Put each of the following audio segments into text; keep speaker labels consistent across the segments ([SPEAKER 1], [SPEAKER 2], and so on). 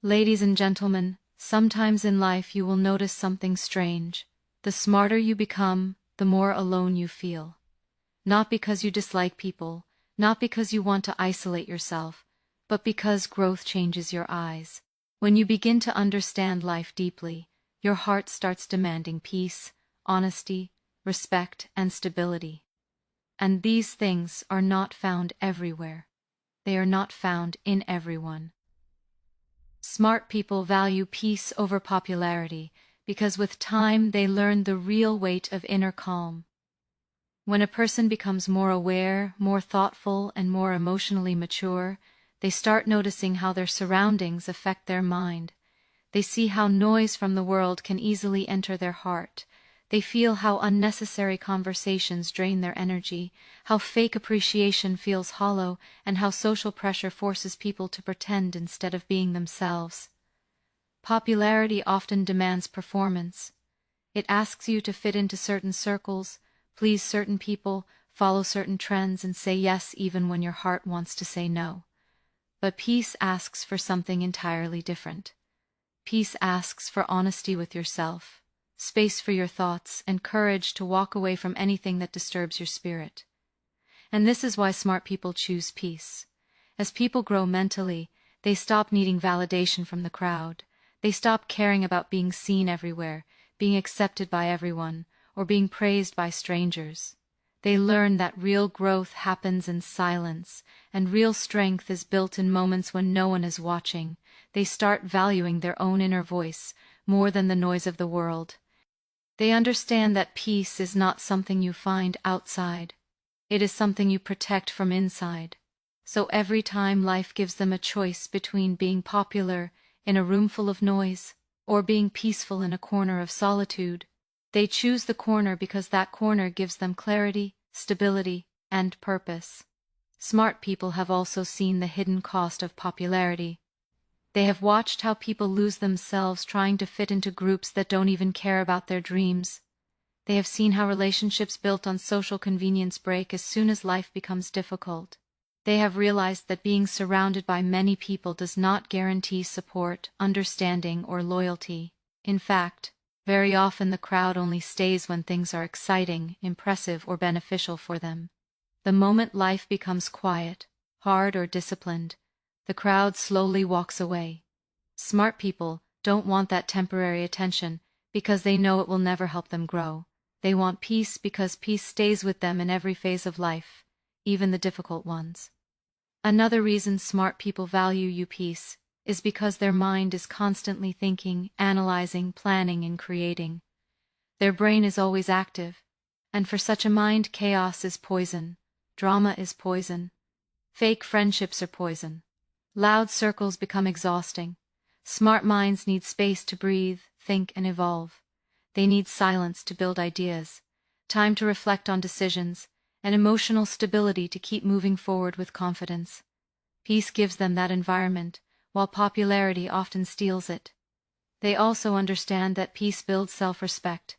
[SPEAKER 1] Ladies and gentlemen, sometimes in life you will notice something strange. The smarter you become, the more alone you feel. Not because you dislike people, not because you want to isolate yourself, but because growth changes your eyes. When you begin to understand life deeply, your heart starts demanding peace, honesty, respect, and stability. And these things are not found everywhere. They are not found in everyone. Smart people value peace over popularity because with time they learn the real weight of inner calm. When a person becomes more aware, more thoughtful, and more emotionally mature, they start noticing how their surroundings affect their mind. They see how noise from the world can easily enter their heart. They feel how unnecessary conversations drain their energy, how fake appreciation feels hollow, and how social pressure forces people to pretend instead of being themselves. Popularity often demands performance. It asks you to fit into certain circles, please certain people, follow certain trends, and say yes even when your heart wants to say no. But peace asks for something entirely different. Peace asks for honesty with yourself, space for your thoughts, and courage to walk away from anything that disturbs your spirit. And this is why smart people choose peace. As people grow mentally, they stop needing validation from the crowd. They stop caring about being seen everywhere, being accepted by everyone, or being praised by strangers. They learn that real growth happens in silence, and real strength is built in moments when no one is watching. They start valuing their own inner voice more than the noise of the world. They understand that peace is not something you find outside. It is something you protect from inside. So every time life gives them a choice between being popular in a room full of noise or being peaceful in a corner of solitude, they choose the corner because that corner gives them clarity, stability, and purpose. Smart people have also seen the hidden cost of popularity. They have watched how people lose themselves trying to fit into groups that don't even care about their dreams. They have seen how relationships built on social convenience break as soon as life becomes difficult. They have realized that being surrounded by many people does not guarantee support, understanding, or loyalty. In fact, very often the crowd only stays when things are exciting, impressive, or beneficial for them. The moment life becomes quiet, hard, or disciplined, the crowd slowly walks away. Smart people don't want that temporary attention because they know it will never help them grow. They want peace because peace stays with them in every phase of life, even the difficult ones. Another reason smart people value peace is because their mind is constantly thinking, analyzing, planning, and creating. Their brain is always active, and for such a mind, chaos is poison, drama is poison, fake friendships are poison. Loud circles become exhausting. Smart minds need space to breathe, think, and evolve. They need silence to build ideas, time to reflect on decisions, and emotional stability to keep moving forward with confidence. Peace gives them that environment, while popularity often steals it. They also understand that peace builds self-respect.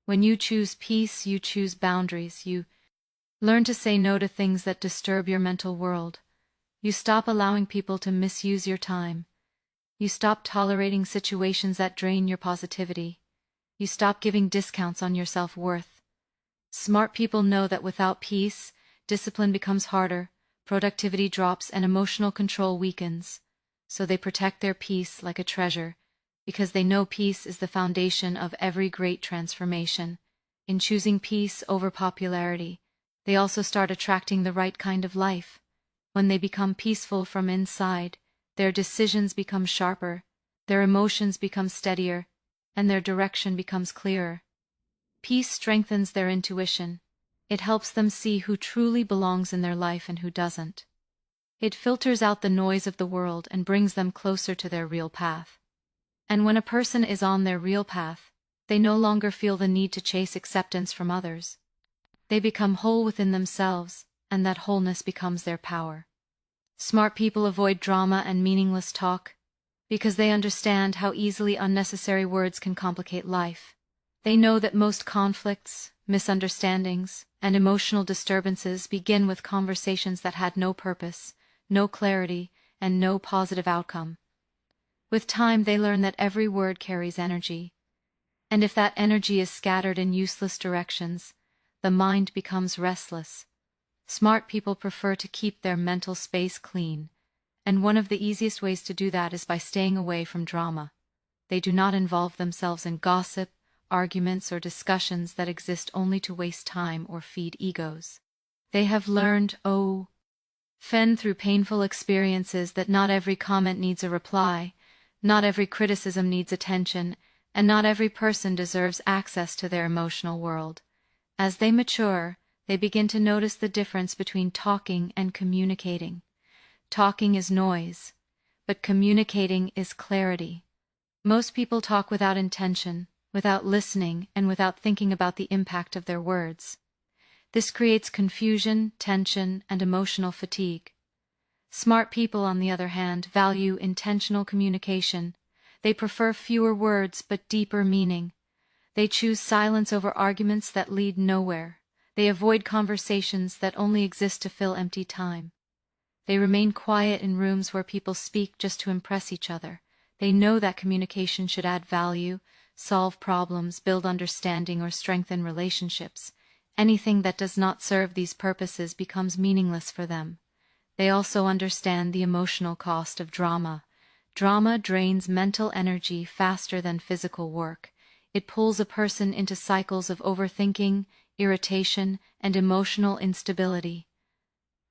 [SPEAKER 1] When you choose peace, you choose boundaries. You learn to say no to things that disturb your mental world. You stop allowing people to misuse your time. You stop tolerating situations that drain your positivity. You stop giving discounts on your self-worth. Smart people know that without peace, discipline becomes harder, productivity drops, and emotional control weakens. So they protect their peace like a treasure, because they know peace is the foundation of every great transformation. In choosing peace over popularity, they also start attracting the right kind of life. When they become peaceful from inside, their decisions become sharper, their emotions become steadier, and their direction becomes clearer. Peace strengthens their intuition. It helps them see who truly belongs in their life and who doesn't. It filters out the noise of the world and brings them closer to their real path. And when a person is on their real path, they no longer feel the need to chase acceptance from others. They become whole within themselves, and that wholeness becomes their power. Smart people avoid drama and meaningless talk because they understand how easily unnecessary words can complicate life. They know that most conflicts, misunderstandings, and emotional disturbances begin with conversations that had no purpose, no clarity, and no positive outcome. With time, they learn that every word carries energy, and if that energy is scattered in useless directions, the mind becomes restless. Smart people prefer to keep their mental space clean, and one of the easiest ways to do that is by staying away from drama. They do not involve themselves in gossip, arguments, or discussions that exist only to waste time or feed egos. They have learned, through painful experiences, that not every comment needs a reply, not every criticism needs attention, and not every person deserves access to their emotional world. As they mature, they begin to notice the difference between talking and communicating. Talking is noise, but communicating is clarity. Most people talk without intention, without listening, and without thinking about the impact of their words. This creates confusion, tension, and emotional fatigue. Smart people, on the other hand, value intentional communication. They prefer fewer words but deeper meaning. They choose silence over arguments that lead nowhere. They avoid conversations that only exist to fill empty time. They remain quiet in rooms where people speak just to impress each other. They know that communication should add value, solve problems, build understanding, or strengthen relationships. Anything that does not serve these purposes becomes meaningless for them. They also understand the emotional cost of drama. Drama drains mental energy faster than physical work. It pulls a person into cycles of overthinking, irritation, and emotional instability.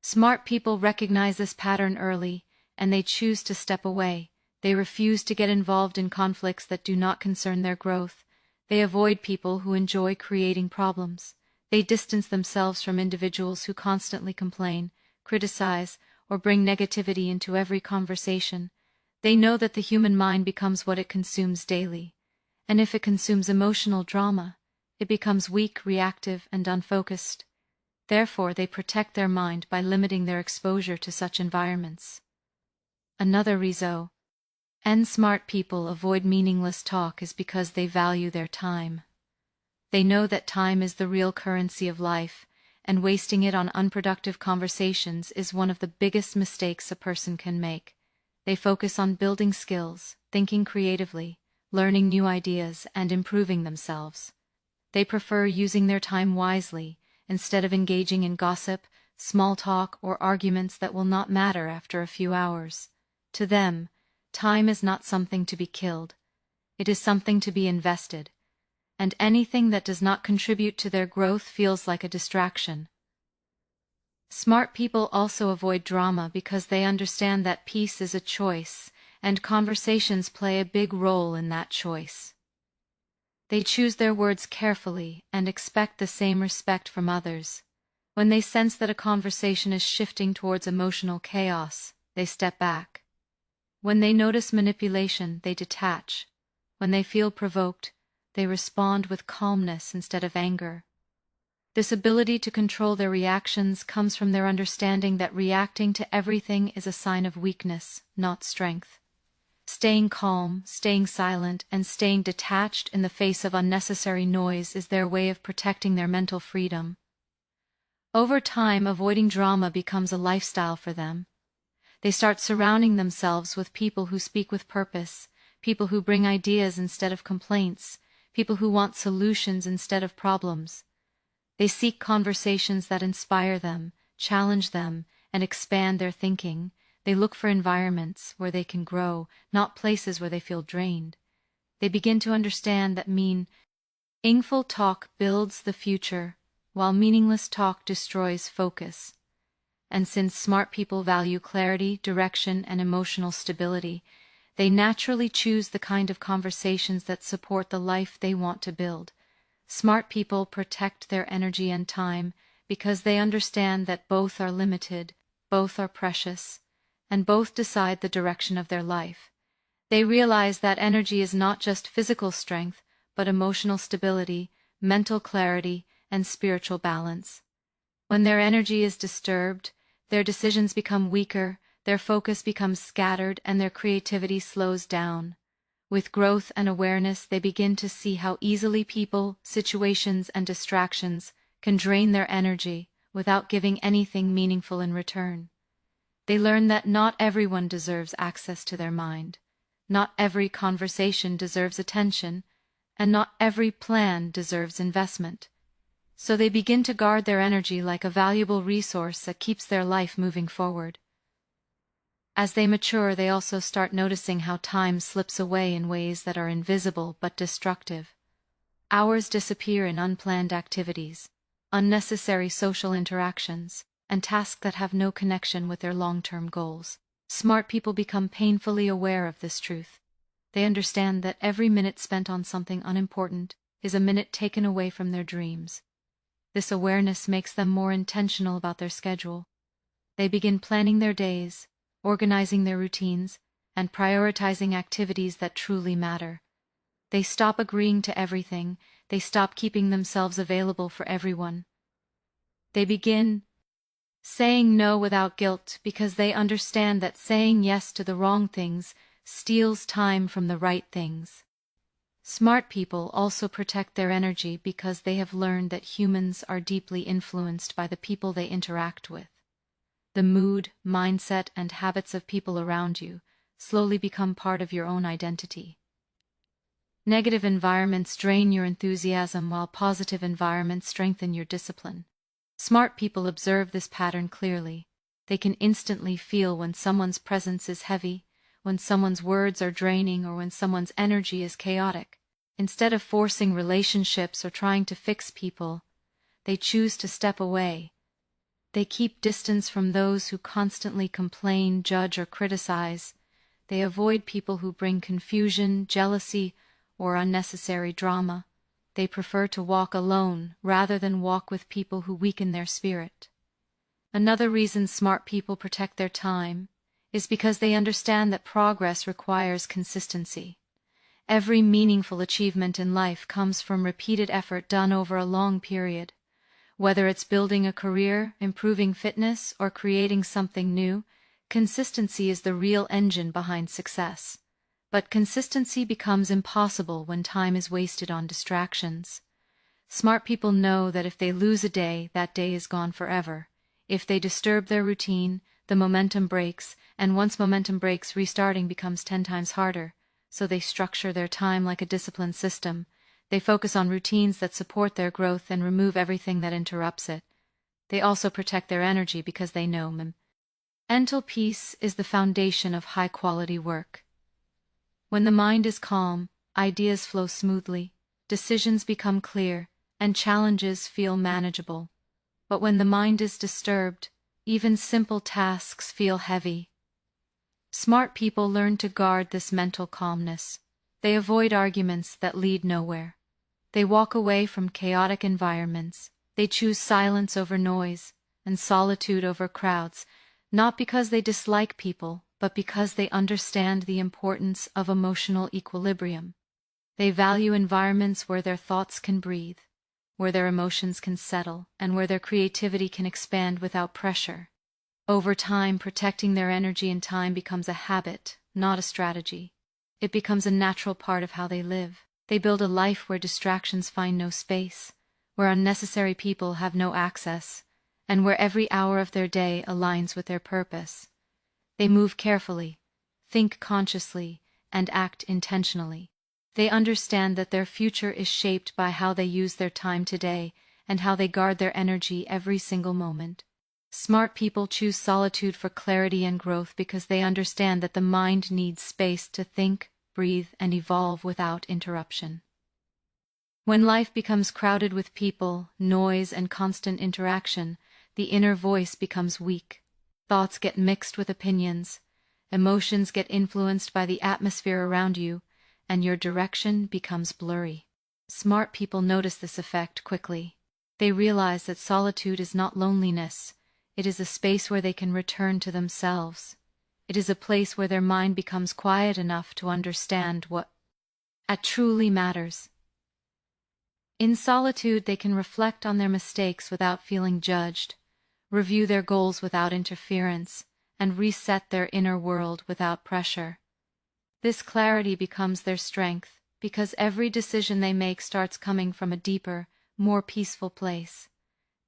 [SPEAKER 1] Smart people recognize this pattern early, and they choose to step away. They refuse to get involved in conflicts that do not concern their growth. They avoid people who enjoy creating problems. They distance themselves from individuals who constantly complain, criticize, or bring negativity into every conversation. They know that the human mind becomes what it consumes daily, and if it consumes emotional drama, it becomes weak, reactive, and unfocused. Therefore, they protect their mind by limiting their exposure to such environments. Another reason smart people avoid meaningless talk is because they value their time. They know that time is the real currency of life, and wasting it on unproductive conversations is one of the biggest mistakes a person can make. They focus on building skills, thinking creatively, learning new ideas, and improving themselves. They prefer using their time wisely, instead of engaging in gossip, small talk, or arguments that will not matter after a few hours. To them, time is not something to be killed. It is something to be invested, and anything that does not contribute to their growth feels like a distraction. Smart people also avoid drama because they understand that peace is a choice, and conversations play a big role in that choice. They choose their words carefully and expect the same respect from others. When they sense that a conversation is shifting towards emotional chaos, they step back. When they notice manipulation, they detach. When they feel provoked, they respond with calmness instead of anger. This ability to control their reactions comes from their understanding that reacting to everything is a sign of weakness, not strength. Staying calm, staying silent, and staying detached in the face of unnecessary noise is their way of protecting their mental freedom. Over time, avoiding drama becomes a lifestyle for them. They start surrounding themselves with people who speak with purpose, people who bring ideas instead of complaints, people who want solutions instead of problems. They seek conversations that inspire them, challenge them, and expand their thinking. They look for environments where they can grow, not places where they feel drained. They begin to understand that meaningful talk builds the future, while meaningless talk destroys focus. And since smart people value clarity, direction, and emotional stability, they naturally choose the kind of conversations that support the life they want to build. Smart people protect their energy and time because they understand that both are limited, both are precious, and both decide the direction of their life. They realize that energy is not just physical strength, but emotional stability, mental clarity, and spiritual balance. When their energy is disturbed, their decisions become weaker, their focus becomes scattered, and their creativity slows down. With growth and awareness, they begin to see how easily people, situations, and distractions can drain their energy without giving anything meaningful in return. They learn that not everyone deserves access to their mind. Not every conversation deserves attention, and not every plan deserves investment. So they begin to guard their energy like a valuable resource that keeps their life moving forward. As they mature, they also start noticing how time slips away in ways that are invisible but destructive. Hours disappear in unplanned activities, unnecessary social interactions, and tasks that have no connection with their long-term goals. Smart people become painfully aware of this truth. They understand that every minute spent on something unimportant is a minute taken away from their dreams. This awareness makes them more intentional about their schedule. They begin planning their days, organizing their routines, and prioritizing activities that truly matter. They stop agreeing to everything. They stop keeping themselves available for everyone. They begin saying no without guilt because they understand that saying yes to the wrong things steals time from the right things. Smart people also protect their energy because they have learned that humans are deeply influenced by the people they interact with. The mood, mindset, and habits of people around you slowly become part of your own identity. Negative environments drain your enthusiasm while positive environments strengthen your discipline. Smart people observe this pattern clearly. They can instantly feel when someone's presence is heavy, when someone's words are draining, or when someone's energy is chaotic. Instead of forcing relationships or trying to fix people, they choose to step away. They keep distance from those who constantly complain, judge, or criticize. They avoid people who bring confusion, jealousy, or unnecessary drama. They prefer to walk alone rather than walk with people who weaken their spirit. Another reason smart people protect their time is because they understand that progress requires consistency. Every meaningful achievement in life comes from repeated effort done over a long period. Whether it's building a career, improving fitness, or creating something new, consistency is the real engine behind success. But consistency becomes impossible when time is wasted on distractions. Smart people know that if they lose a day, that day is gone forever. If they disturb their routine, the momentum breaks, and once momentum breaks, restarting becomes 10 times harder. So they structure their time like a disciplined system. They focus on routines that support their growth and remove everything that interrupts it. They also protect their energy because they know mental peace is the foundation of high-quality work. When the mind is calm, ideas flow smoothly, decisions become clear, and challenges feel manageable. But when the mind is disturbed, even simple tasks feel heavy. Smart people learn to guard this mental calmness. They avoid arguments that lead nowhere. They walk away from chaotic environments. They choose silence over noise and solitude over crowds, not because they dislike people, but because they understand the importance of emotional equilibrium. They value environments where their thoughts can breathe, where their emotions can settle, and where their creativity can expand without pressure. Over time, protecting their energy and time becomes a habit, not a strategy. It becomes a natural part of how they live. They build a life where distractions find no space, where unnecessary people have no access, and where every hour of their day aligns with their purpose. They move carefully, think consciously, and act intentionally. They understand that their future is shaped by how they use their time today and how they guard their energy every single moment. Smart people choose solitude for clarity and growth because they understand that the mind needs space to think, breathe, and evolve without interruption. When life becomes crowded with people, noise, and constant interaction, the inner voice becomes weak. Thoughts get mixed with opinions, emotions get influenced by the atmosphere around you, and your direction becomes blurry. Smart people notice this effect quickly. They realize that solitude is not loneliness. It is a space where they can return to themselves. It is a place where their mind becomes quiet enough to understand what truly matters. In solitude, they can reflect on their mistakes without feeling judged, review their goals without interference, and reset their inner world without pressure. This clarity becomes their strength because every decision they make starts coming from a deeper, more peaceful place.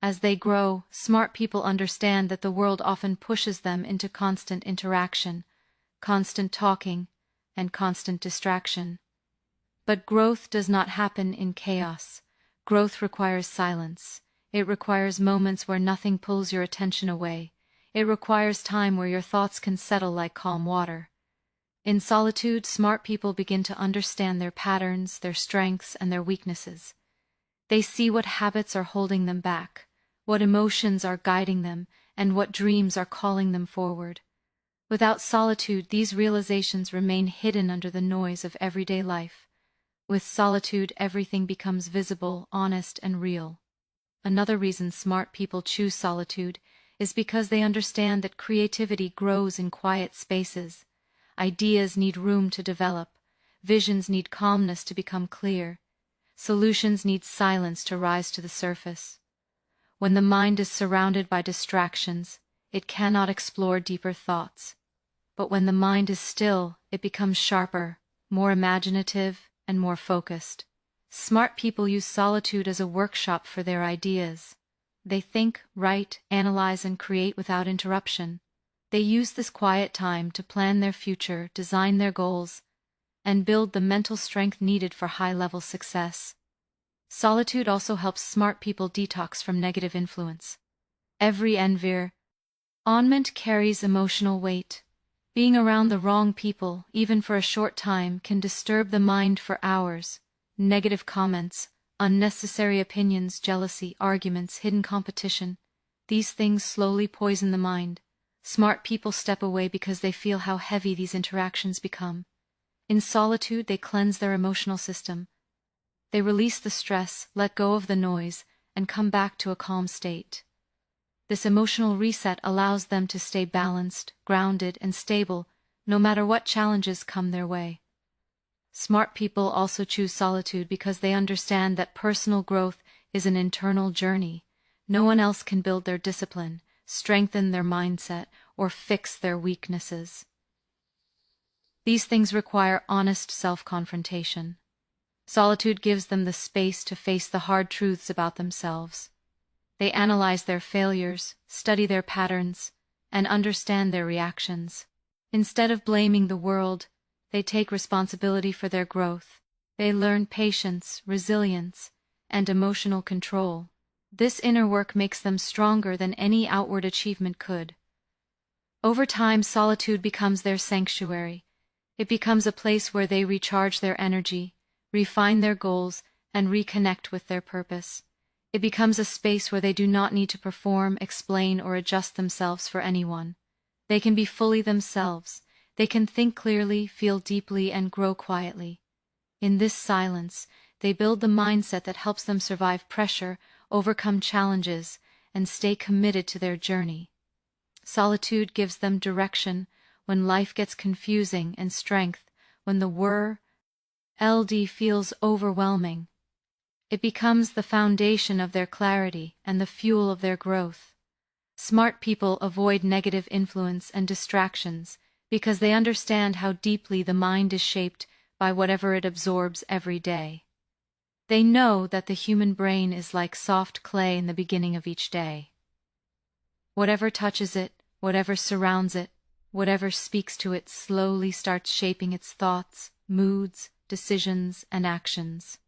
[SPEAKER 1] As they grow, smart people understand that the world often pushes them into constant interaction, constant talking, and constant distraction. But growth does not happen in chaos. Growth requires silence. It requires moments where nothing pulls your attention away. It requires time where your thoughts can settle like calm water. In solitude, smart people begin to understand their patterns, their strengths, and their weaknesses. They see what habits are holding them back, what emotions are guiding them, and what dreams are calling them forward. Without solitude, these realizations remain hidden under the noise of everyday life. With solitude, everything becomes visible, honest, and real. Another reason smart people choose solitude is because they understand that creativity grows in quiet spaces. Ideas need room to develop. Visions need calmness to become clear. Solutions need silence to rise to the surface. When the mind is surrounded by distractions, it cannot explore deeper thoughts. But when the mind is still, it becomes sharper, more imaginative, and more focused. Smart people use solitude as a workshop for their ideas. They think, write, analyze, and create without interruption. They use this quiet time to plan their future, design their goals, and build the mental strength needed for high-level success. Solitude also helps smart people detox from negative influence. Every environment carries emotional weight. Being around the wrong people, even for a short time, can disturb the mind for hours. Negative comments, unnecessary opinions, jealousy, arguments, hidden competition. These things slowly poison the mind. Smart people step away because they feel how heavy these interactions become. In solitude, they cleanse their emotional system. They release the stress, let go of the noise, and come back to a calm state. This emotional reset allows them to stay balanced, grounded, and stable, no matter what challenges come their way. Smart people also choose solitude because they understand that personal growth is an internal journey. No one else can build their discipline, strengthen their mindset, or fix their weaknesses. These things require honest self-confrontation. Solitude gives them the space to face the hard truths about themselves. They analyze their failures, study their patterns, and understand their reactions. Instead of blaming the world, they take responsibility for their growth. They learn patience, resilience, and emotional control. This inner work makes them stronger than any outward achievement could. Over time, solitude becomes their sanctuary. It becomes a place where they recharge their energy, refine their goals, and reconnect with their purpose. It becomes a space where they do not need to perform, explain, or adjust themselves for anyone. They can be fully themselves. They can think clearly, feel deeply, and grow quietly. In this silence, they build the mindset that helps them survive pressure, overcome challenges, and stay committed to their journey. Solitude gives them direction when life gets confusing, and strength when the world feels overwhelming. It becomes the foundation of their clarity and the fuel of their growth. Smart people avoid negative influence and distractions because they understand how deeply the mind is shaped by whatever it absorbs every day. They know that the human brain is like soft clay in the beginning of each day. Whatever touches it, whatever surrounds it, whatever speaks to it slowly starts shaping its thoughts, moods, decisions, and actions.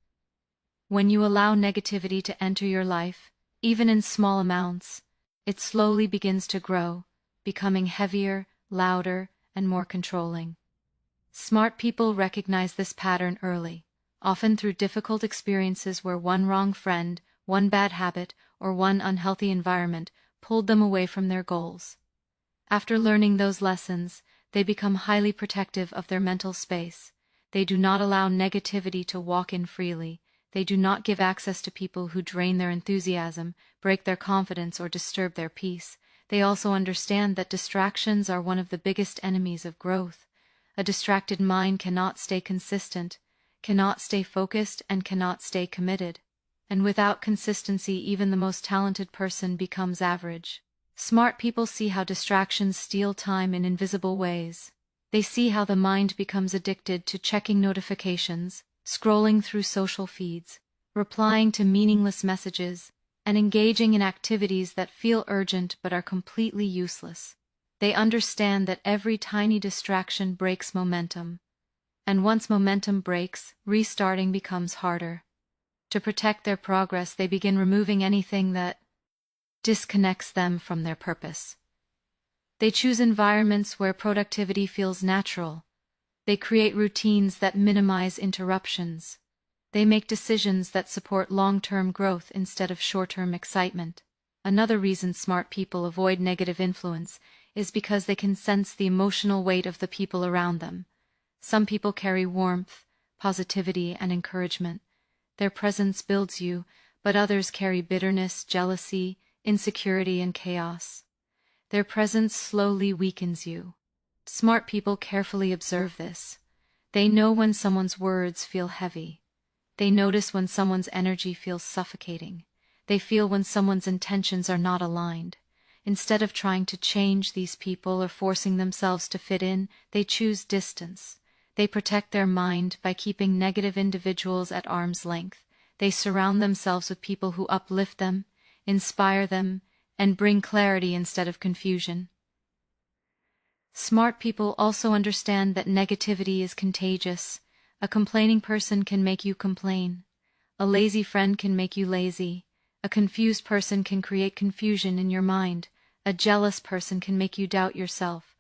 [SPEAKER 1] When you allow negativity to enter your life, even in small amounts, it slowly begins to grow, becoming heavier, louder, and more controlling. Smart people recognize this pattern early, often through difficult experiences where one wrong friend, one bad habit, or one unhealthy environment pulled them away from their goals. After learning those lessons, they become highly protective of their mental space. They do not allow negativity to walk in freely. They do not give access to people who drain their enthusiasm, break their confidence, or disturb their peace. They also understand that distractions are one of the biggest enemies of growth. A distracted mind cannot stay consistent, cannot stay focused, and cannot stay committed. And without consistency, even the most talented person becomes average. Smart people see how distractions steal time in invisible ways. They see how the mind becomes addicted to checking notifications, scrolling through social feeds, replying to meaningless messages, and engaging in activities that feel urgent but are completely useless. They understand that every tiny distraction breaks momentum. And once momentum breaks, restarting becomes harder. To protect their progress, they begin removing anything that disconnects them from their purpose. They choose environments where productivity feels natural. They create routines that minimize interruptions. They make decisions that support long-term growth instead of short-term excitement. Another reason smart people avoid negative influence is because they can sense the emotional weight of the people around them. Some people carry warmth, positivity, and encouragement. Their presence builds you, but others carry bitterness, jealousy, insecurity, and chaos. Their presence slowly weakens you. Smart people carefully observe this. They know when someone's words feel heavy. They notice when someone's energy feels suffocating. They feel when someone's intentions are not aligned. Instead of trying to change these people or forcing themselves to fit in, they choose distance. They protect their mind by keeping negative individuals at arm's length. They surround themselves with people who uplift them, inspire them, and bring clarity instead of confusion. Smart people also understand that negativity is contagious. A complaining person can make you complain. A lazy friend can make you lazy. A confused person can create confusion in your mind. A jealous person can make you doubt yourself.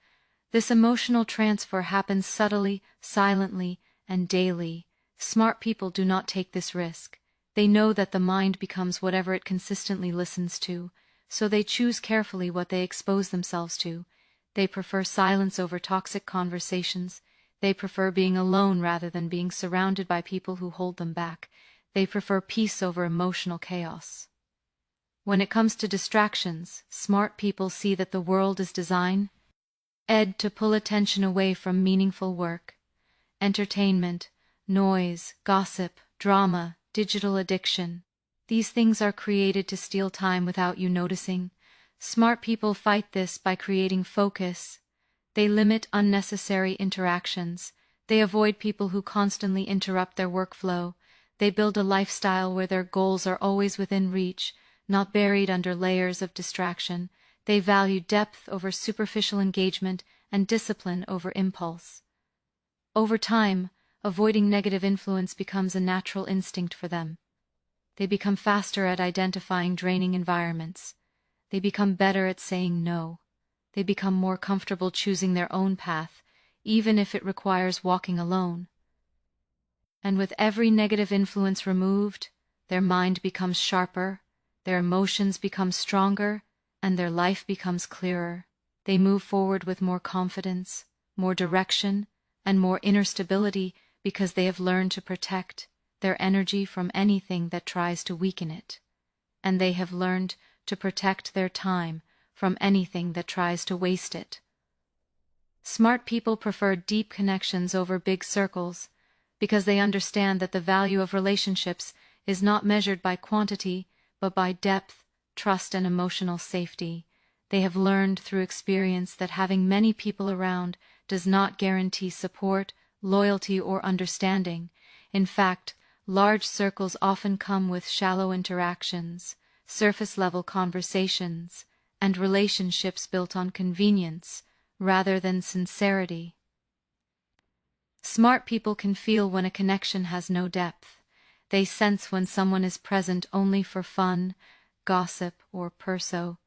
[SPEAKER 1] This emotional transfer happens subtly, silently, and daily. Smart people do not take this risk. They know that the mind becomes whatever it consistently listens to, so they choose carefully what they expose themselves to. They prefer silence over toxic conversations. They prefer being alone rather than being surrounded by people who hold them back. They prefer peace over emotional chaos. When it comes to distractions, smart people see that the world is designed to pull attention away from meaningful work. Entertainment, noise, gossip, drama, digital addiction. These things are created to steal time without you noticing. Smart people fight this by creating focus. They limit unnecessary interactions. They avoid people who constantly interrupt their workflow. They build a lifestyle where their goals are always within reach, not buried under layers of distraction. They value depth over superficial engagement and discipline over impulse. Over time, avoiding negative influence becomes a natural instinct for them. They become faster at identifying draining environments. They become better at saying no. They become more comfortable choosing their own path, even if it requires walking alone. And with every negative influence removed, their mind becomes sharper, their emotions become stronger, and their life becomes clearer. They move forward with more confidence, more direction, and more inner stability because they have learned to protect their energy from anything that tries to weaken it. And they have learned to protect their time from anything that tries to waste it. Smart people prefer deep connections over big circles because they understand that the value of relationships is not measured by quantity but by depth, trust, and emotional safety. They have learned through experience that having many people around does not guarantee support, loyalty, or understanding. In fact, large circles often come with shallow interactions, surface-level conversations, and relationships built on convenience rather than sincerity. Smart people can feel when a connection has no depth. They sense when someone is present only for fun, gossip, or personal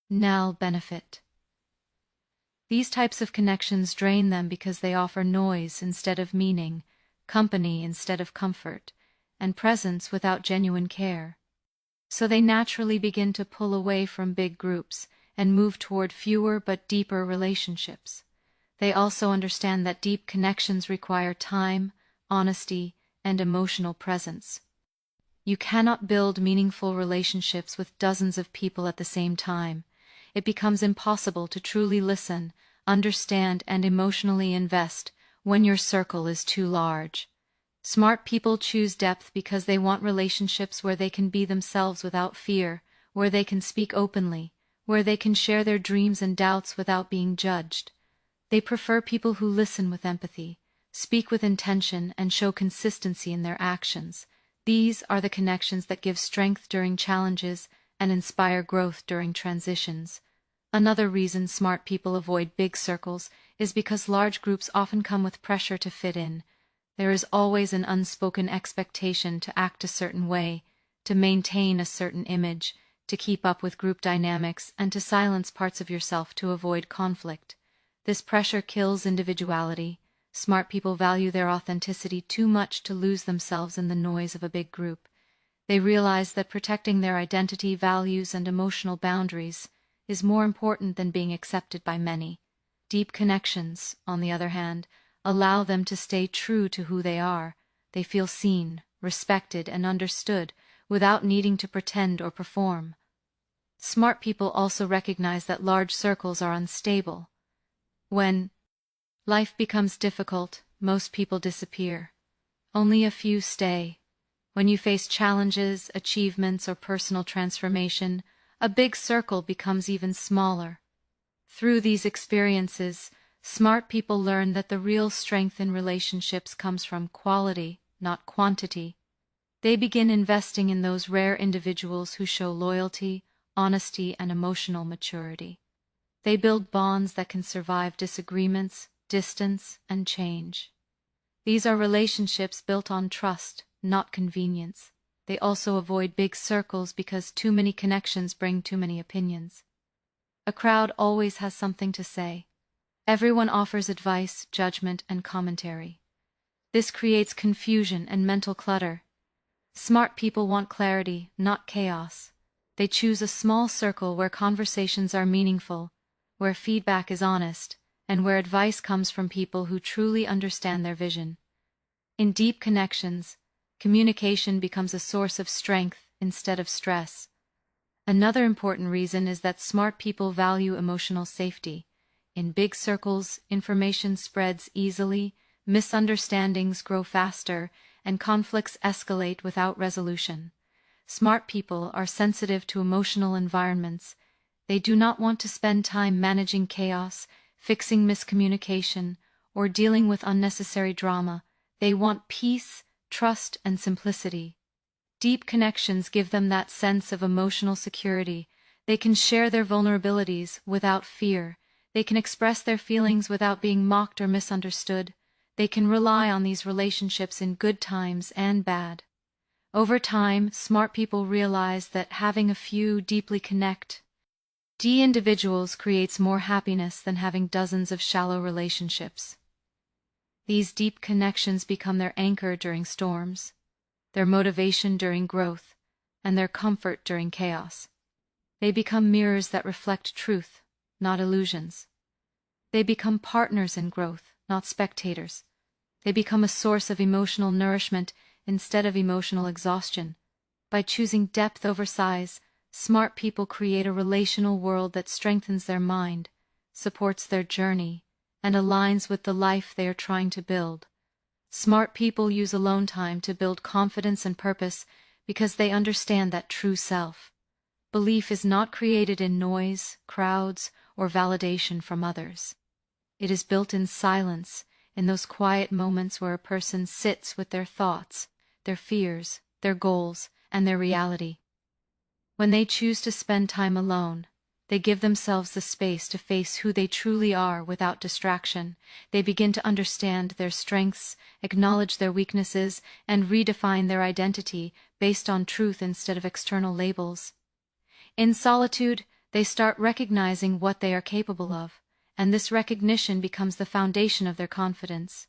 [SPEAKER 1] benefit. These types of connections drain them because they offer noise instead of meaning, company instead of comfort, and presence without genuine care. So they naturally begin to pull away from big groups and move toward fewer but deeper relationships. They also understand that deep connections require time, honesty, and emotional presence. You cannot build meaningful relationships with dozens of people at the same time. It becomes impossible to truly listen, understand, and emotionally invest when your circle is too large. Smart people choose depth because they want relationships where they can be themselves without fear, where they can speak openly, where they can share their dreams and doubts without being judged. They prefer people who listen with empathy, speak with intention, and show consistency in their actions. These are the connections that give strength during challenges and inspire growth during transitions. Another reason smart people avoid big circles is because large groups often come with pressure to fit in. There is always an unspoken expectation to act a certain way, to maintain a certain image, to keep up with group dynamics, and to silence parts of yourself to avoid conflict. This pressure kills individuality. Smart people value their authenticity too much to lose themselves in the noise of a big group. They realize that protecting their identity, values, and emotional boundaries is more important than being accepted by many. Deep connections, on the other hand, allow them to stay true to who they are. They feel seen, respected, and understood without needing to pretend or perform. Smart people also recognize that large circles are unstable. When life becomes difficult, most people disappear. Only a few stay. When you face challenges, achievements, or personal transformation, a big circle becomes even smaller. Through these experiences, smart people learn that the real strength in relationships comes from quality, not quantity. They begin investing in those rare individuals who show loyalty, honesty, and emotional maturity. They build bonds that can survive disagreements, distance, and change. These are relationships built on trust, not convenience. They also avoid big circles because too many connections bring too many opinions. A crowd always has something to say. Everyone offers advice, judgment, and commentary. This creates confusion and mental clutter. Smart people want clarity, not chaos. They choose a small circle where conversations are meaningful, where feedback is honest, and where advice comes from people who truly understand their vision. In deep connections, communication becomes a source of strength instead of stress. Another important reason is that smart people value emotional safety. In big circles, information spreads easily, misunderstandings grow faster, and conflicts escalate without resolution. Smart people are sensitive to emotional environments. They do not want to spend time managing chaos, fixing miscommunication, or dealing with unnecessary drama. They want peace, trust, and simplicity. Deep connections give them that sense of emotional security. They can share their vulnerabilities without fear. They can express their feelings without being mocked or misunderstood. They can rely on these relationships in good times and bad. Over time, smart people realize that having a few deeply connected individuals creates more happiness than having dozens of shallow relationships. These deep connections become their anchor during storms, their motivation during growth, and their comfort during chaos. They become mirrors that reflect truth, not illusions. They become partners in growth, not spectators. They become a source of emotional nourishment instead of emotional exhaustion. By choosing depth over size, smart people create a relational world that strengthens their mind, supports their journey, and aligns with the life they are trying to build. Smart people use alone time to build confidence and purpose because they understand that true self. Belief is not created in noise, crowds, or validation from others. It is built in silence, in those quiet moments where a person sits with their thoughts, their fears, their goals, and their reality. When they choose to spend time alone, they give themselves the space to face who they truly are without distraction. They begin to understand their strengths, acknowledge their weaknesses, and redefine their identity based on truth instead of external labels. In solitude, they start recognizing what they are capable of, and this recognition becomes the foundation of their confidence.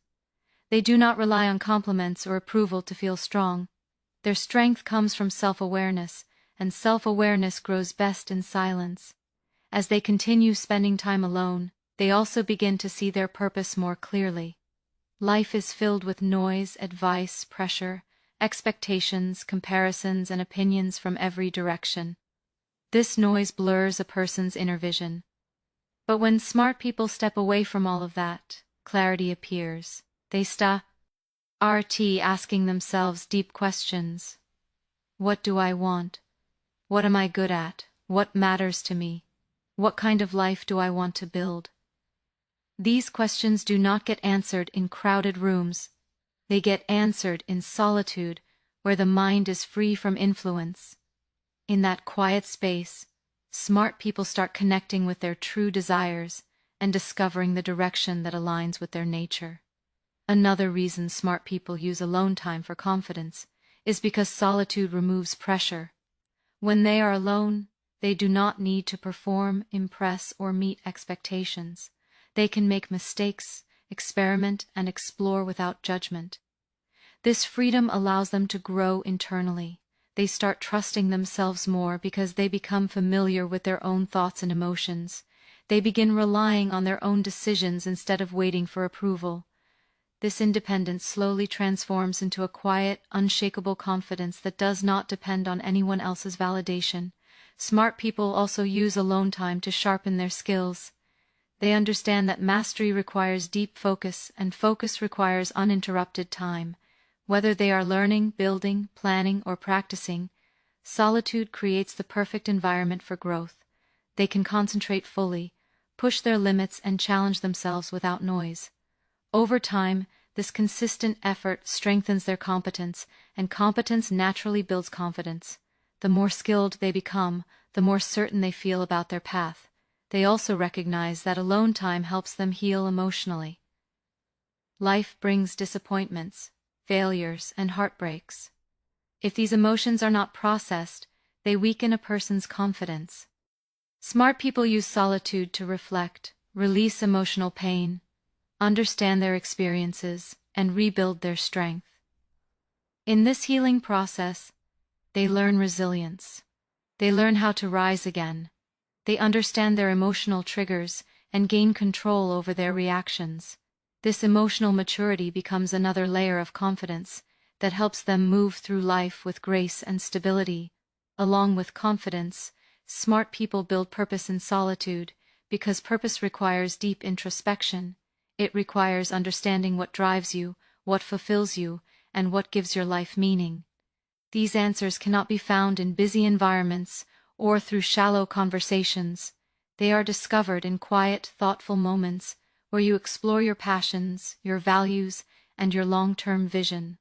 [SPEAKER 1] They do not rely on compliments or approval to feel strong. Their strength comes from self-awareness, and self-awareness grows best in silence. As they continue spending time alone, they also begin to see their purpose more clearly. Life is filled with noise, advice, pressure, expectations, comparisons, and opinions from every direction. This noise blurs a person's inner vision. But when smart people step away from all of that, clarity appears. They start asking themselves deep questions. What do I want? What am I good at? What matters to me? What kind of life do I want to build? These questions do not get answered in crowded rooms. They get answered in solitude, where the mind is free from influence. In that quiet space, smart people start connecting with their true desires, and discovering the direction that aligns with their nature. Another reason smart people use alone time for confidence is because solitude removes pressure. When they are alone, they do not need to perform, impress, or meet expectations. They can make mistakes, experiment, and explore without judgment. This freedom allows them to grow internally. They start trusting themselves more because they become familiar with their own thoughts and emotions. They begin relying on their own decisions instead of waiting for approval. This independence slowly transforms into a quiet, unshakable confidence that does not depend on anyone else's validation. Smart people also use alone time to sharpen their skills. They understand that mastery requires deep focus, and focus requires uninterrupted time. Whether they are learning, building, planning, or practicing, solitude creates the perfect environment for growth. They can concentrate fully, push their limits, and challenge themselves without noise. Over time, this consistent effort strengthens their competence, and competence naturally builds confidence. The more skilled they become, the more certain they feel about their path. They also recognize that alone time helps them heal emotionally. Life brings disappointments, failures, and heartbreaks. If these emotions are not processed, they weaken a person's confidence. Smart people use solitude to reflect, release emotional pain, understand their experiences, and rebuild their strength. In this healing process, they learn resilience. They learn how to rise again. They understand their emotional triggers and gain control over their reactions. This emotional maturity becomes another layer of confidence that helps them move through life with grace and stability. Along with confidence, smart people build purpose in solitude, because purpose requires deep introspection. It requires understanding what drives you, what fulfills you, and what gives your life meaning. These answers cannot be found in busy environments or through shallow conversations. They are discovered in quiet, thoughtful moments where you explore your passions, your values, and your long-term vision.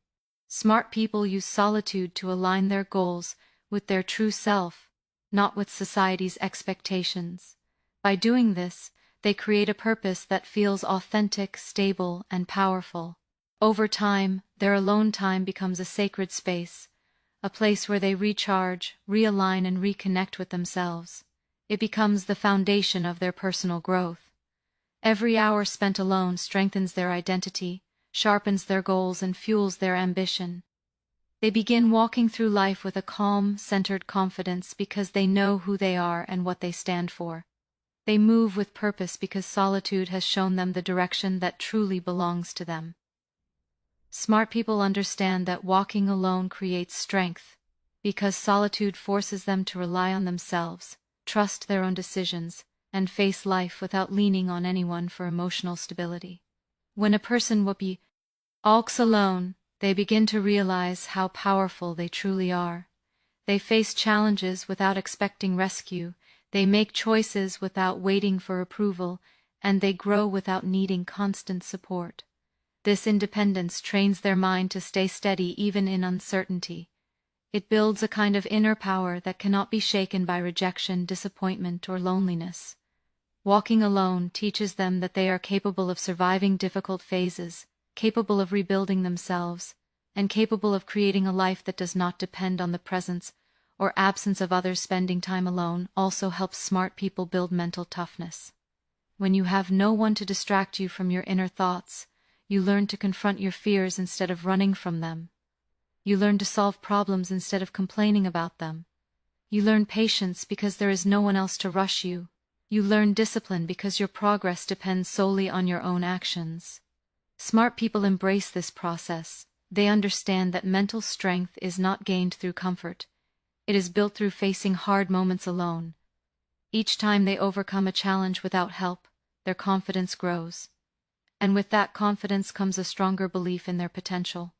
[SPEAKER 1] Smart people use solitude to align their goals with their true self, not with society's expectations. By doing this, they create a purpose that feels authentic, stable, and powerful. Over time, their alone time becomes a sacred space, a place where they recharge, realign, and reconnect with themselves. It becomes the foundation of their personal growth. Every hour spent alone strengthens their identity, sharpens their goals, and fuels their ambition. They begin walking through life with a calm, centered confidence because they know who they are and what they stand for. They move with purpose because solitude has shown them the direction that truly belongs to them. Smart people understand that walking alone creates strength, because solitude forces them to rely on themselves, trust their own decisions, and face life without leaning on anyone for emotional stability. When a person walks alone, they begin to realize how powerful they truly are. They face challenges without expecting rescue, they make choices without waiting for approval, and they grow without needing constant support. This independence trains their mind to stay steady even in uncertainty. It builds a kind of inner power that cannot be shaken by rejection, disappointment, or loneliness. Walking alone teaches them that they are capable of surviving difficult phases, capable of rebuilding themselves, and capable of creating a life that does not depend on the presence or absence of others. Spending time alone also helps smart people build mental toughness. When you have no one to distract you from your inner thoughts, you learn to confront your fears instead of running from them. You learn to solve problems instead of complaining about them. You learn patience because there is no one else to rush you. You learn discipline because your progress depends solely on your own actions. Smart people embrace this process. They understand that mental strength is not gained through comfort. It is built through facing hard moments alone. Each time they overcome a challenge without help, their confidence grows. And with that confidence comes a stronger belief in their potential.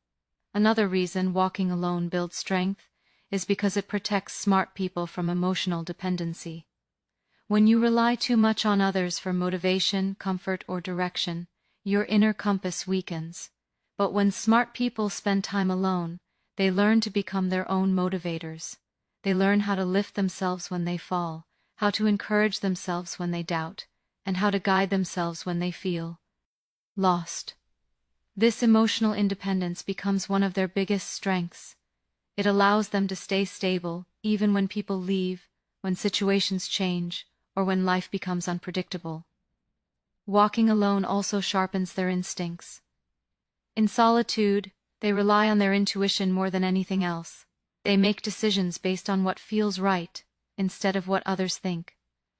[SPEAKER 1] Another reason walking alone builds strength is because it protects smart people from emotional dependency. When you rely too much on others for motivation, comfort, or direction, your inner compass weakens. But when smart people spend time alone, they learn to become their own motivators. They learn how to lift themselves when they fall, how to encourage themselves when they doubt, and how to guide themselves when they feel lost. This emotional independence becomes one of their biggest strengths. It allows them to stay stable even when people leave, when situations change, or when life becomes unpredictable. Walking alone also sharpens their instincts. In solitude, they rely on their intuition more than anything else. They make decisions based on what feels right, instead of what others think.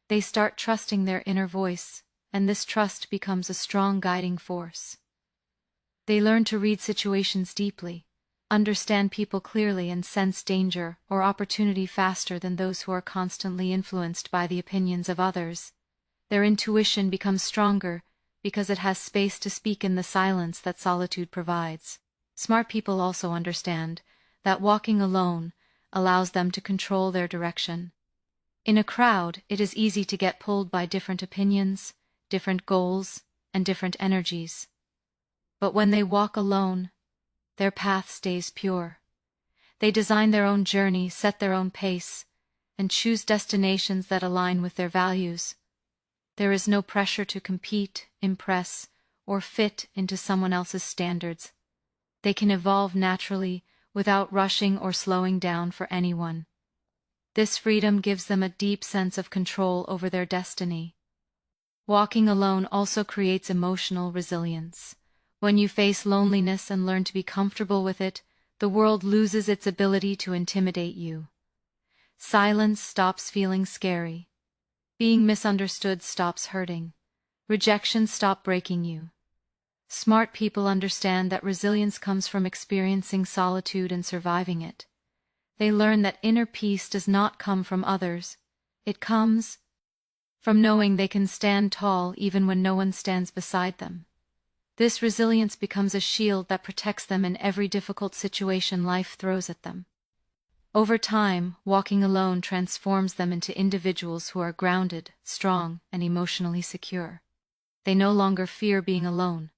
[SPEAKER 1] They start trusting their inner voice, and this trust becomes a strong guiding force. They learn to read situations deeply, understand people clearly, and sense danger or opportunity faster than those who are constantly influenced by the opinions of others. Their intuition becomes stronger because it has space to speak in the silence that solitude provides. Smart people also understand that walking alone allows them to control their direction. In a crowd, it is easy to get pulled by different opinions, different goals, and different energies. But when they walk alone, their path stays pure. They design their own journey, set their own pace, and choose destinations that align with their values. There is no pressure to compete, impress, or fit into someone else's standards. They can evolve naturally without rushing or slowing down for anyone. This freedom gives them a deep sense of control over their destiny. Walking alone also creates emotional resilience. When you face loneliness and learn to be comfortable with it, the world loses its ability to intimidate you. Silence stops feeling scary. Being misunderstood stops hurting. Rejection stops breaking you. Smart people understand that resilience comes from experiencing solitude and surviving it. They learn that inner peace does not come from others. It comes from knowing they can stand tall even when no one stands beside them. This resilience becomes a shield that protects them in every difficult situation life throws at them. Over time, walking alone transforms them into individuals who are grounded, strong, and emotionally secure. They no longer fear being alone,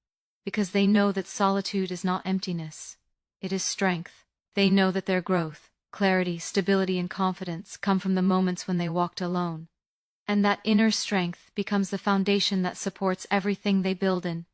[SPEAKER 1] because they know that solitude is not emptiness. It is strength. They know that their growth, clarity, stability, and confidence come from the moments when they walked alone. And that inner strength becomes the foundation that supports everything they build in